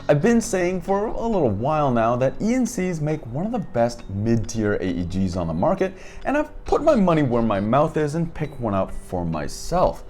I've been saying for a little while now that E&Cs make one of the best mid-tier AEGs on the market, and I've put my money where my mouth is and picked one up for myself.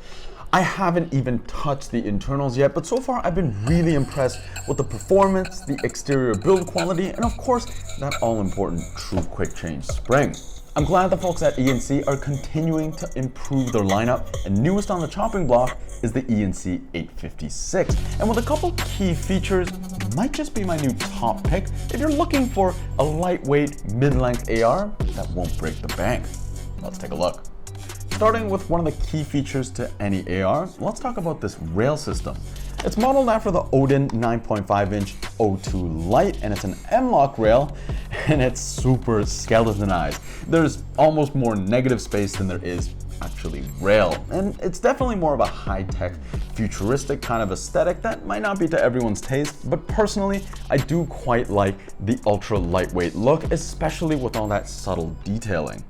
I haven't even touched the internals yet, but so far I've been really impressed with the performance, the exterior build quality, and of course, that all-important true quick change spring. I'm glad the folks at E&C are continuing to improve their lineup, and newest on the chopping block is the E&C 856. And with a couple key features, might just be my new top pick if you're looking for a lightweight, mid-length AR that won't break the bank. Let's take a look. Starting with one of the key features to any AR, let's talk about this rail system. It's modeled after the Odin 9.5-inch O2 Lite, and it's an M-LOK rail, and it's super skeletonized. There's almost more negative space than there is actually rail, and it's definitely more of a high-tech, futuristic kind of aesthetic that might not be to everyone's taste, but personally, I do quite like the ultra lightweight look, especially with all that subtle detailing.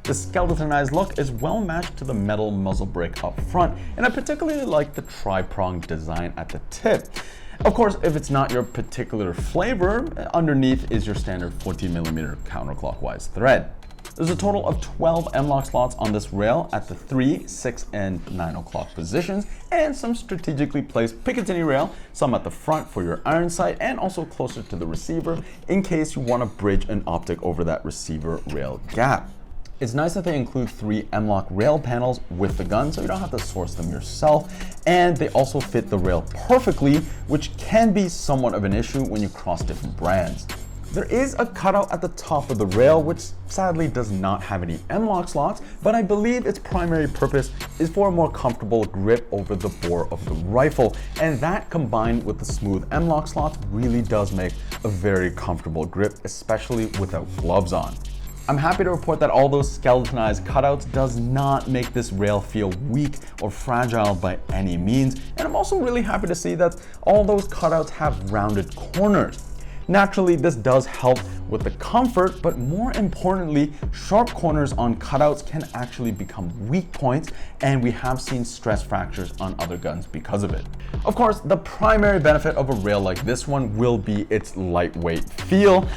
The skeletonized look is well matched to the metal muzzle brake up front, and I particularly like the tri-prong design at the tip. Of course, if it's not your particular flavor, underneath is your standard 14mm counterclockwise thread. There's a total of 12 M-LOK slots on this rail at the 3, 6, and 9 o'clock positions, and some strategically placed Picatinny rail, some at the front for your iron sight, and also closer to the receiver in case you want to bridge an optic over that receiver rail gap. It's nice that they include 3 M-LOK rail panels with the gun, so you don't have to source them yourself, and they also fit the rail perfectly, which can be somewhat of an issue when you cross different brands. There is a cutout at the top of the rail, which sadly does not have any M-LOK slots, but I believe its primary purpose is for a more comfortable grip over the bore of the rifle, and that combined with the smooth M-LOK slots really does make a very comfortable grip, especially without gloves on. I'm happy to report that all those skeletonized cutouts does not make this rail feel weak or fragile by any means, and I'm also really happy to see that all those cutouts have rounded corners. Naturally, this does help with the comfort, but more importantly, sharp corners on cutouts can actually become weak points, and we have seen stress fractures on other guns because of it. Of course, the primary benefit of a rail like this one will be its lightweight feel,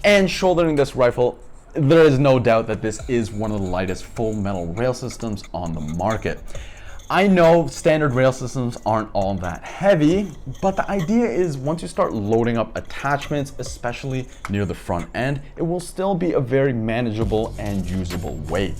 and shouldering this rifle, there is no doubt that this is one of the lightest full metal rail systems on the market. I know standard rail systems aren't all that heavy, but the idea is once you start loading up attachments, especially near the front end, it will still be a very manageable and usable weight.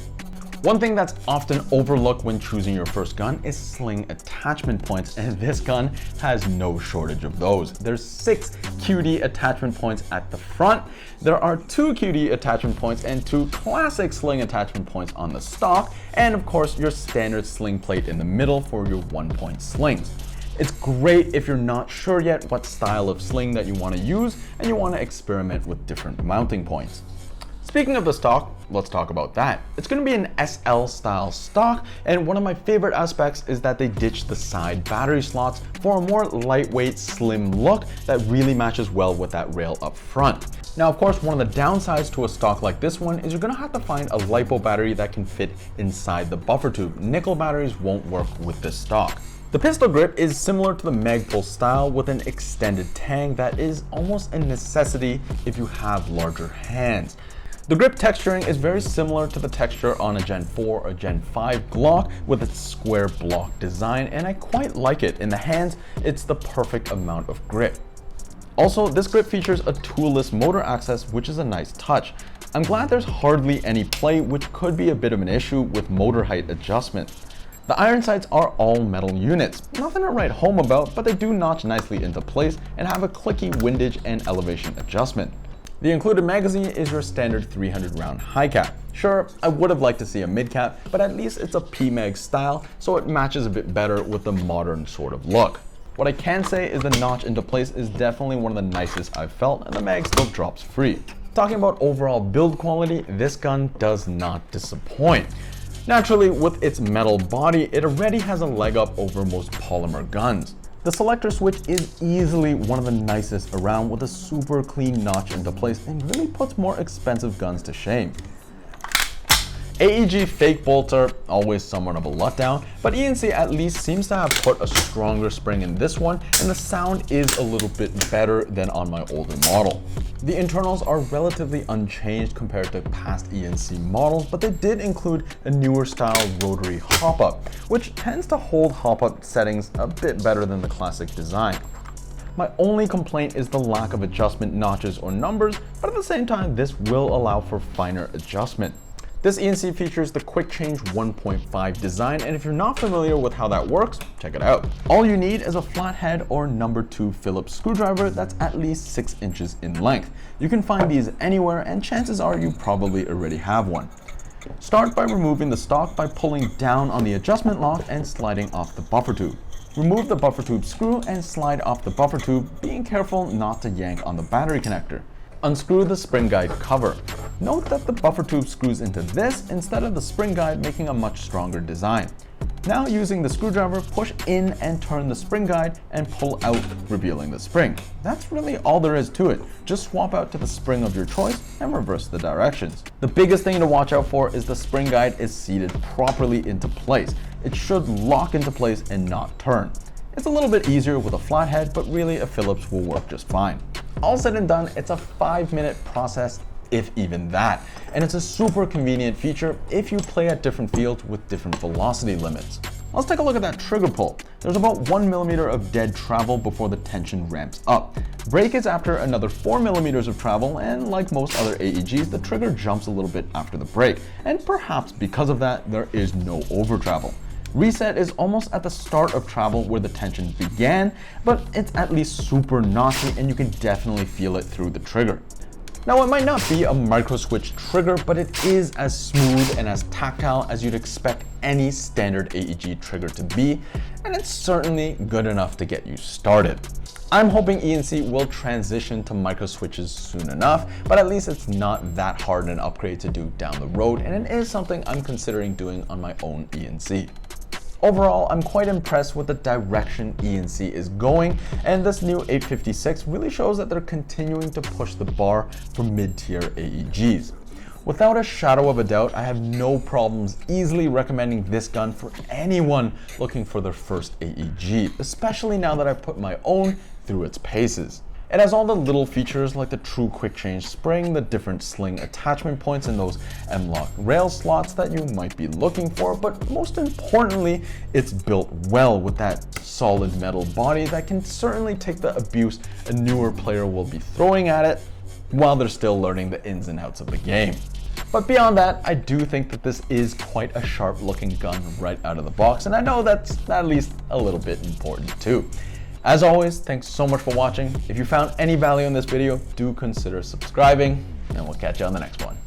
One thing that's often overlooked when choosing your first gun is sling attachment points, and this gun has no shortage of those. There's 6 QD attachment points at the front, there are 2 QD attachment points and 2 classic sling attachment points on the stock, and of course your standard sling plate in the middle for your 1-point slings. It's great if you're not sure yet what style of sling that you want to use and you want to experiment with different mounting points. Speaking of the stock, let's talk about that. It's going to be an SL style stock, and one of my favorite aspects is that they ditched the side battery slots for a more lightweight, slim look that really matches well with that rail up front. Now, of course, one of the downsides to a stock like this one is you're going to have to find a LiPo battery that can fit inside the buffer tube. Nickel batteries won't work with this stock. The pistol grip is similar to the Magpul style with an extended tang that is almost a necessity if you have larger hands. The grip texturing is very similar to the texture on a Gen 4 or Gen 5 Glock with its square block design, and I quite like it. In the hands, it's the perfect amount of grip. Also, this grip features a toolless motor access, which is a nice touch. I'm glad there's hardly any play, which could be a bit of an issue with motor height adjustment. The iron sights are all metal units. Nothing to write home about, but they do notch nicely into place and have a clicky windage and elevation adjustment. The included magazine is your standard 300 round high cap. Sure, I would have liked to see a mid cap, but at least it's a PMag style, so it matches a bit better with the modern sort of look. What I can say is the notch into place is definitely one of the nicest I've felt, and the mag still drops free. Talking about overall build quality, this gun does not disappoint. Naturally, with its metal body, it already has a leg up over most polymer guns. The selector switch is easily one of the nicest around with a super clean notch into place and really puts more expensive guns to shame. AEG fake bolts are always somewhat of a letdown, but E&C at least seems to have put a stronger spring in this one, and the sound is a little bit better than on my older model. The internals are relatively unchanged compared to past E&C models, but they did include a newer style rotary hop-up, which tends to hold hop-up settings a bit better than the classic design. My only complaint is the lack of adjustment notches or numbers, but at the same time, this will allow for finer adjustment. This E&C features the Quick Change 1.5 design, and if you're not familiar with how that works, check it out. All you need is a flathead or number 2 Phillips screwdriver that's at least 6 inches in length. You can find these anywhere, and chances are you probably already have one. Start by removing the stock by pulling down on the adjustment lock and sliding off the buffer tube. Remove the buffer tube screw and slide off the buffer tube, being careful not to yank on the battery connector. Unscrew the spring guide cover. Note that the buffer tube screws into this instead of the spring guide, making a much stronger design. Now, using the screwdriver, push in and turn the spring guide and pull out, revealing the spring. That's really all there is to it. Just swap out to the spring of your choice and reverse the directions. The biggest thing to watch out for is the spring guide is seated properly into place. It should lock into place and not turn. It's a little bit easier with a flathead, but really a Phillips will work just fine. All said and done, it's a 5-minute process, if even that, and it's a super convenient feature if you play at different fields with different velocity limits. Let's take a look at that trigger pull. There's about 1 millimeter of dead travel before the tension ramps up. Brake is after another 4 millimeters of travel, and like most other AEGs, the trigger jumps a little bit after the brake, and perhaps because of that, there is no over travel. Reset is almost at the start of travel where the tension began, but it's at least super notchy and you can definitely feel it through the trigger. Now, it might not be a micro switch trigger, but it is as smooth and as tactile as you'd expect any standard AEG trigger to be, and it's certainly good enough to get you started. I'm hoping E&C will transition to micro switches soon enough, but at least it's not that hard an upgrade to do down the road, and it is something I'm considering doing on my own E&C. Overall, I'm quite impressed with the direction E&C is going, and this new 856 really shows that they're continuing to push the bar for mid-tier AEGs. Without a shadow of a doubt, I have no problems easily recommending this gun for anyone looking for their first AEG, especially now that I've put my own through its paces. It has all the little features like the true quick change spring, the different sling attachment points, and those M-lock rail slots that you might be looking for, but most importantly, it's built well with that solid metal body that can certainly take the abuse a newer player will be throwing at it while they're still learning the ins and outs of the game. But beyond that, I do think that this is quite a sharp looking gun right out of the box, and I know that's at least a little bit important too. As always, thanks so much for watching. If you found any value in this video, do consider subscribing, and we'll catch you on the next one.